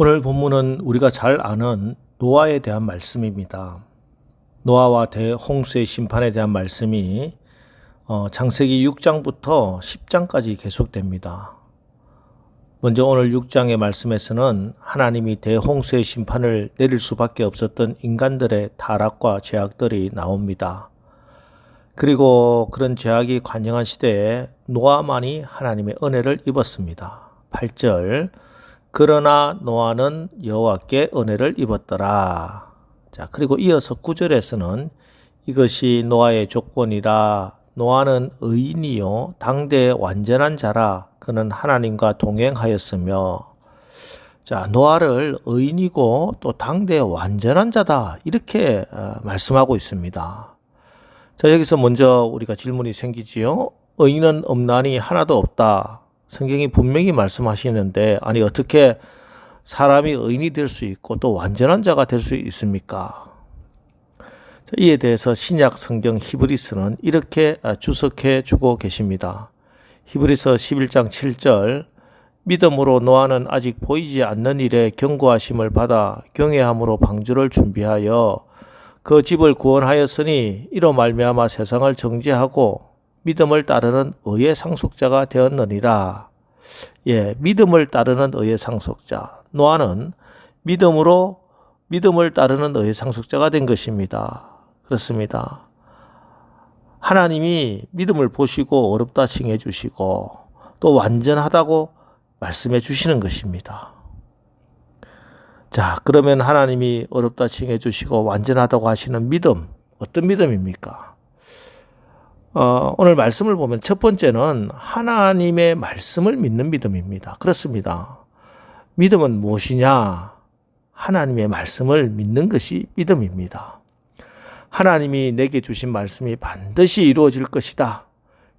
오늘 본문은 우리가 잘 아는 노아에 대한 말씀입니다. 노아와 대홍수의 심판에 대한 말씀이 창세기 6장부터 10장까지 계속됩니다. 먼저 오늘 6장의 말씀에서는 하나님이 대홍수의 심판을 내릴 수밖에 없었던 인간들의 타락과 죄악들이 나옵니다. 그리고 그런 죄악이 관영한 시대에 노아만이 하나님의 은혜를 입었습니다. 8절 그러나 노아는 여호와께 은혜를 입었더라. 자, 그리고 이어서 9절에서는 이것이 노아의 조건이라 노아는 의인이요 당대의 완전한 자라 그는 하나님과 동행하였으며. 자, 노아를 의인이고 또 당대의 완전한 자다 이렇게 말씀하고 있습니다. 자, 여기서 먼저 우리가 질문이 생기지요. 의인은 없나니 하나도 없다. 성경이 분명히 말씀하시는데 아니 어떻게 사람이 의인이 될 수 있고 또 완전한 자가 될 수 있습니까? 자, 이에 대해서 신약 성경 히브리서는 이렇게 주석해 주고 계십니다. 히브리서 11장 7절 믿음으로 노아는 아직 보이지 않는 일에 경고하심을 받아 경외함으로 방주를 준비하여 그 집을 구원하였으니 이로 말미암아 세상을 정죄하고 믿음을 따르는 의의 상속자가 되었느니라. 예, 믿음을 따르는 의의 상속자. 노아는 믿음을 따르는 의의 상속자가 된 것입니다. 그렇습니다. 하나님이 믿음을 보시고 어렵다 칭해 주시고 또 완전하다고 말씀해 주시는 것입니다. 자, 그러면 하나님이 어렵다 칭해 주시고 완전하다고 하시는 믿음, 어떤 믿음입니까? 오늘 말씀을 보면 첫 번째는 하나님의 말씀을 믿는 믿음입니다. 그렇습니다. 믿음은 무엇이냐? 하나님의 말씀을 믿는 것이 믿음입니다. 하나님이 내게 주신 말씀이 반드시 이루어질 것이다.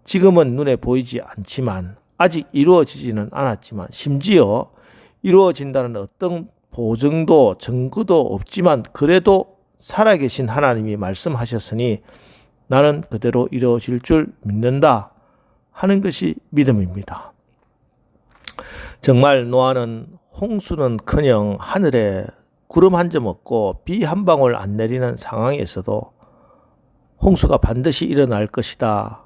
지금은 눈에 보이지 않지만 아직 이루어지지는 않았지만 심지어 이루어진다는 어떤 보증도 증거도 없지만 그래도 살아계신 하나님이 말씀하셨으니 나는 그대로 이루어질 줄 믿는다 하는 것이 믿음입니다. 정말 노아는 홍수는커녕 하늘에 구름 한 점 없고 비 한 방울 안 내리는 상황에서도 홍수가 반드시 일어날 것이다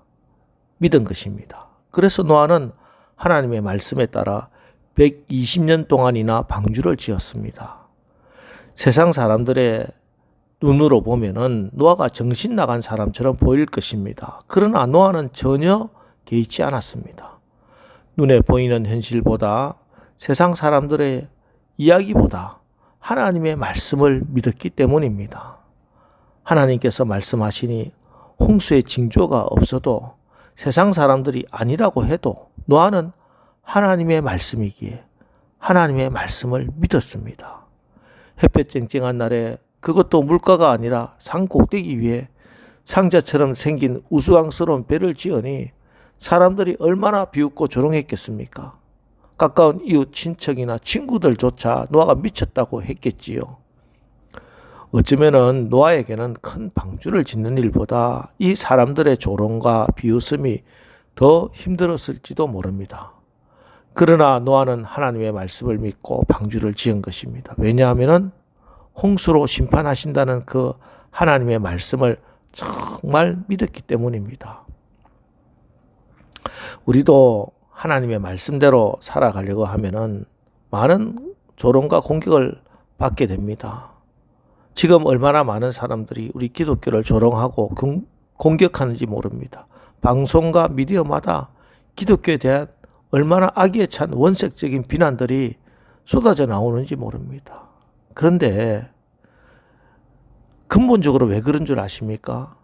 믿은 것입니다. 그래서 노아는 하나님의 말씀에 따라 120년 동안이나 방주를 지었습니다. 세상 사람들의 눈으로 보면은 노아가 정신 나간 사람처럼 보일 것입니다. 그러나 노아는 전혀 개의치 않았습니다. 눈에 보이는 현실보다 세상 사람들의 이야기보다 하나님의 말씀을 믿었기 때문입니다. 하나님께서 말씀하시니 홍수의 징조가 없어도 세상 사람들이 아니라고 해도 노아는 하나님의 말씀이기에 하나님의 말씀을 믿었습니다. 햇볕 쨍쨍한 날에 그것도 물가가 아니라 산 꼭대기 위에 상자처럼 생긴 우스꽝스러운 배를 지으니 사람들이 얼마나 비웃고 조롱했겠습니까? 가까운 이웃 친척이나 친구들조차 노아가 미쳤다고 했겠지요. 어쩌면은 노아에게는 큰 방주를 짓는 일보다 이 사람들의 조롱과 비웃음이 더 힘들었을지도 모릅니다. 그러나 노아는 하나님의 말씀을 믿고 방주를 지은 것입니다. 왜냐하면은 홍수로 심판하신다는 그 하나님의 말씀을 정말 믿었기 때문입니다. 우리도 하나님의 말씀대로 살아가려고 하면은 많은 조롱과 공격을 받게 됩니다. 지금 얼마나 많은 사람들이 우리 기독교를 조롱하고 공격하는지 모릅니다. 방송과 미디어마다 기독교에 대한 얼마나 악의에 찬 원색적인 비난들이 쏟아져 나오는지 모릅니다. 그런데 근본적으로 왜 그런 줄 아십니까?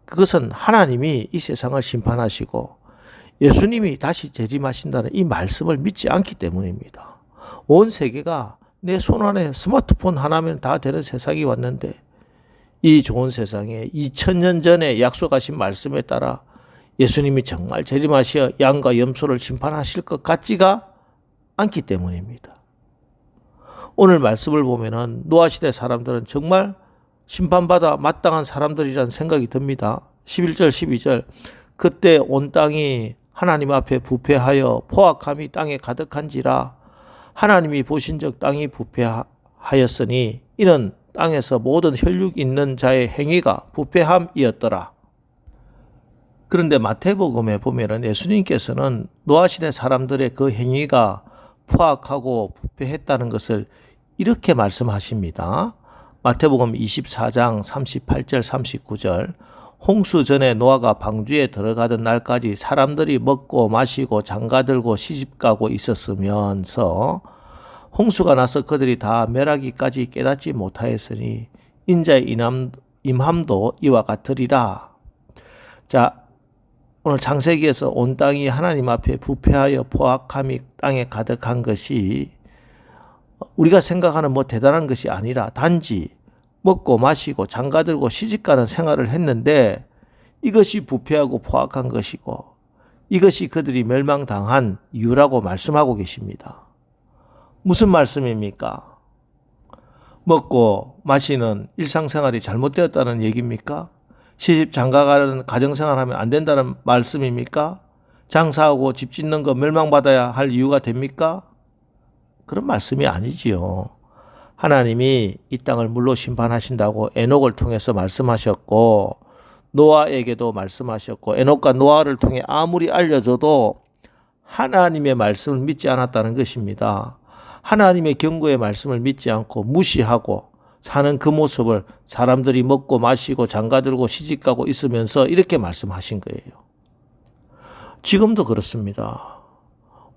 그것은 하나님이 이 세상을 심판하시고 예수님이 다시 재림하신다는 이 말씀을 믿지 않기 때문입니다. 온 세계가 내 손안에 스마트폰 하나면 다 되는 세상이 왔는데 이 좋은 세상에 2000년 전에 약속하신 말씀에 따라 예수님이 정말 재림하시어 양과 염소를 심판하실 것 같지가 않기 때문입니다. 오늘 말씀을 보면은 노아 시대 사람들은 정말 심판받아 마땅한 사람들이라는 생각이 듭니다. 11절 12절 그때 온 땅이 하나님 앞에 부패하여 포악함이 땅에 가득한지라 하나님이 보신 적 땅이 부패하였으니 이는 땅에서 모든 혈육 있는 자의 행위가 부패함이었더라. 그런데 마태복음에 보면은 예수님께서는 노아 시대 사람들의 그 행위가 포악하고 부패했다는 것을 이렇게 말씀하십니다. 마태복음 24장 38절 39절 홍수 전에 노아가 방주에 들어가던 날까지 사람들이 먹고 마시고 장가들고 시집가고 있었으면서 홍수가 나서 그들이 다 멸하기까지 깨닫지 못하였으니 인자의 임함도 이와 같으리라. 자, 오늘 창세기에서 온 땅이 하나님 앞에 부패하여 포악함이 땅에 가득한 것이 우리가 생각하는 대단한 것이 아니라 단지 먹고 마시고 장가들고 시집가는 생활을 했는데 이것이 부패하고 포악한 것이고 이것이 그들이 멸망당한 이유라고 말씀하고 계십니다. 무슨 말씀입니까? 먹고 마시는 일상생활이 잘못되었다는 얘기입니까? 시집 장가가는 가정생활하면 안 된다는 말씀입니까? 장사하고 집 짓는 거 멸망받아야 할 이유가 됩니까? 그런 말씀이 아니지요. 하나님이 이 땅을 물로 심판하신다고 에녹을 통해서 말씀하셨고 노아에게도 말씀하셨고 에녹과 노아를 통해 아무리 알려줘도 하나님의 말씀을 믿지 않았다는 것입니다. 하나님의 경고의 말씀을 믿지 않고 무시하고 사는 그 모습을 사람들이 먹고 마시고 장가들고 시집가고 있으면서 이렇게 말씀하신 거예요. 지금도 그렇습니다.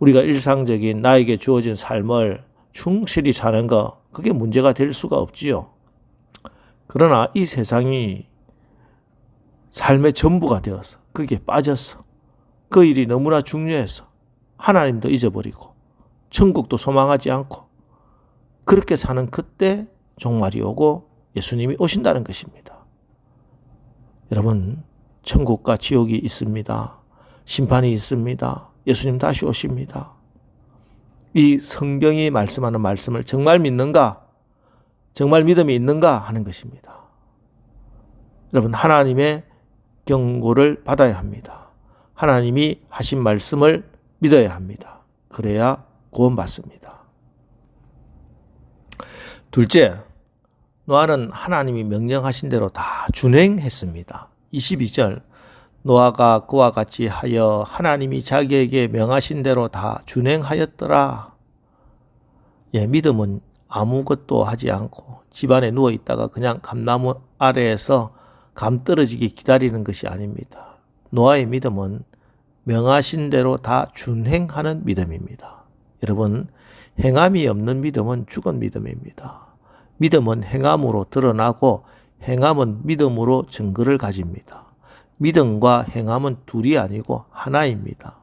우리가 일상적인 나에게 주어진 삶을 충실히 사는 거 그게 문제가 될 수가 없지요. 그러나 이 세상이 삶의 전부가 되어서 그게 빠졌어. 그 일이 너무나 중요해서 하나님도 잊어버리고 천국도 소망하지 않고 그렇게 사는 그때 종말이 오고 예수님이 오신다는 것입니다. 여러분, 천국과 지옥이 있습니다. 심판이 있습니다. 예수님 다시 오십니다. 이 성경이 말씀하는 말씀을 정말 믿는가? 정말 믿음이 있는가? 하는 것입니다. 여러분, 하나님의 경고를 받아야 합니다. 하나님이 하신 말씀을 믿어야 합니다. 그래야 구원받습니다. 둘째, 노아는 하나님이 명령하신 대로 다 준행했습니다. 22절 노아가 그와 같이 하여 하나님이 자기에게 명하신 대로 다 준행하였더라. 믿음은 아무것도 하지 않고 집안에 누워있다가 그냥 감나무 아래에서 감 떨어지기 기다리는 것이 아닙니다. 노아의 믿음은 명하신 대로 다 준행하는 믿음입니다. 여러분, 행함이 없는 믿음은 죽은 믿음입니다. 믿음은 행함으로 드러나고 행함은 믿음으로 증거를 가집니다. 믿음과 행함은 둘이 아니고 하나입니다.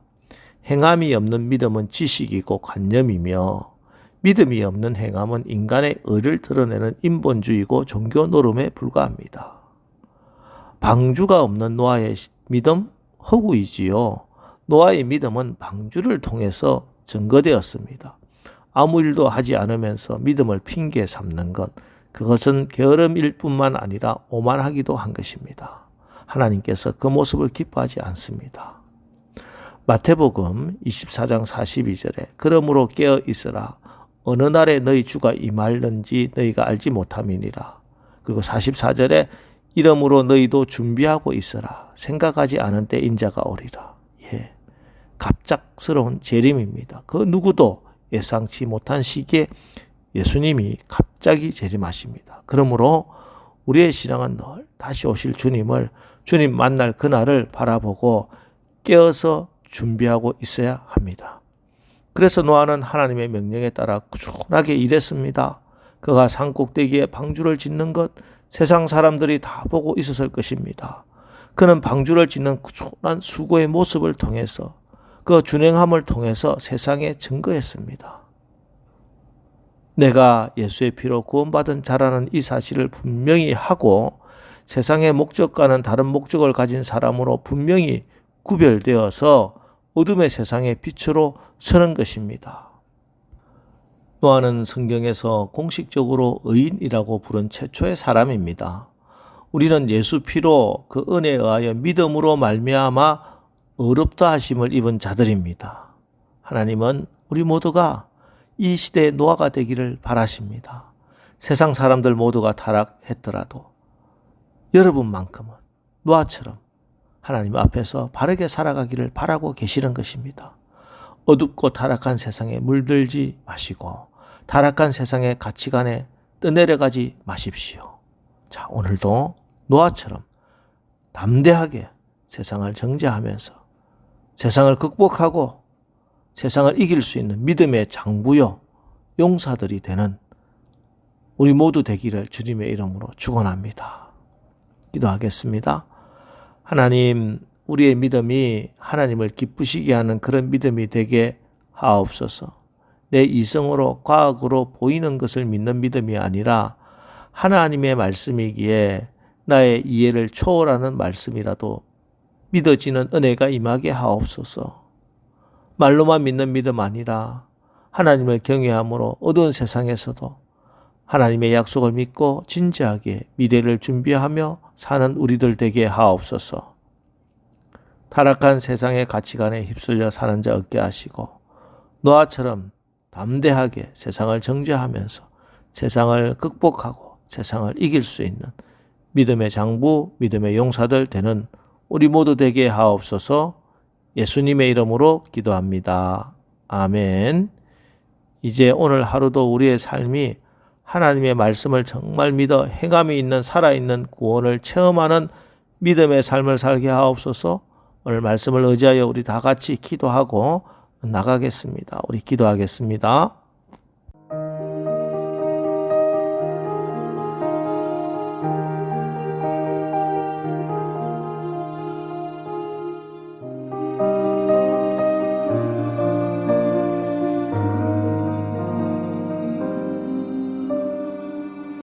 행함이 없는 믿음은 지식이고 관념이며 믿음이 없는 행함은 인간의 의를 드러내는 인본주의고 종교 노름에 불과합니다. 방주가 없는 노아의 믿음 허구이지요. 노아의 믿음은 방주를 통해서 증거되었습니다. 아무 일도 하지 않으면서 믿음을 핑계 삼는 것, 그것은 게으름일 뿐만 아니라 오만하기도 한 것입니다. 하나님께서 그 모습을 기뻐하지 않습니다. 마태복음 24장 42절에 그러므로 깨어 있으라 어느 날에 너희 주가 임할는지 너희가 알지 못함이니라. 그리고 44절에 이러므로 너희도 준비하고 있으라 생각하지 않은 때 인자가 오리라. 갑작스러운 재림입니다. 그 누구도 예상치 못한 시기에 예수님이 갑자기 재림하십니다. 그러므로 우리의 신앙은 늘 다시 오실 주님을 주님 만날 그날을 바라보고 깨어서 준비하고 있어야 합니다. 그래서 노아는 하나님의 명령에 따라 꾸준하게 일했습니다. 그가 산꼭대기에 방주를 짓는 것 세상 사람들이 다 보고 있었을 것입니다. 그는 방주를 짓는 꾸준한 수고의 모습을 통해서 그 준행함을 통해서 세상에 증거했습니다. 내가 예수의 피로 구원받은 자라는 이 사실을 분명히 하고 세상의 목적과는 다른 목적을 가진 사람으로 분명히 구별되어서 어둠의 세상의 빛으로 서는 것입니다. 노아는 성경에서 공식적으로 의인이라고 부른 최초의 사람입니다. 우리는 예수 피로 그 은혜에 의하여 믿음으로 말미암아 의롭다 하심을 입은 자들입니다. 하나님은 우리 모두가 이 시대의 노아가 되기를 바라십니다. 세상 사람들 모두가 타락했더라도 여러분만큼은 노아처럼 하나님 앞에서 바르게 살아가기를 바라고 계시는 것입니다. 어둡고 타락한 세상에 물들지 마시고 타락한 세상의 가치관에 떠내려가지 마십시오. 자, 오늘도 노아처럼 담대하게 세상을 정죄하면서 세상을 극복하고 세상을 이길 수 있는 믿음의 장부요 용사들이 되는 우리 모두 되기를 주님의 이름으로 축원합니다. 기도하겠습니다. 하나님, 우리의 믿음이 하나님을 기쁘시게 하는 그런 믿음이 되게 하옵소서. 내 이성으로 과학으로 보이는 것을 믿는 믿음이 아니라 하나님의 말씀이기에 나의 이해를 초월하는 말씀이라도 믿어지는 은혜가 임하게 하옵소서. 말로만 믿는 믿음 아니라 하나님을 경외함으로 어두운 세상에서도 하나님의 약속을 믿고 진지하게 미래를 준비하며 사는 우리들 되게 하옵소서. 타락한 세상의 가치관에 휩쓸려 사는 자 없게 하시고 노아처럼 담대하게 세상을 정죄하면서 세상을 극복하고 세상을 이길 수 있는 믿음의 장부, 믿음의 용사들 되는 우리 모두 되게 하옵소서. 예수님의 이름으로 기도합니다. 아멘. 이제 오늘 하루도 우리의 삶이 하나님의 말씀을 정말 믿어 행함이 있는 살아있는 구원을 체험하는 믿음의 삶을 살게 하옵소서. 오늘 말씀을 의지하여 우리 다 같이 기도하고 나가겠습니다. 우리 기도하겠습니다.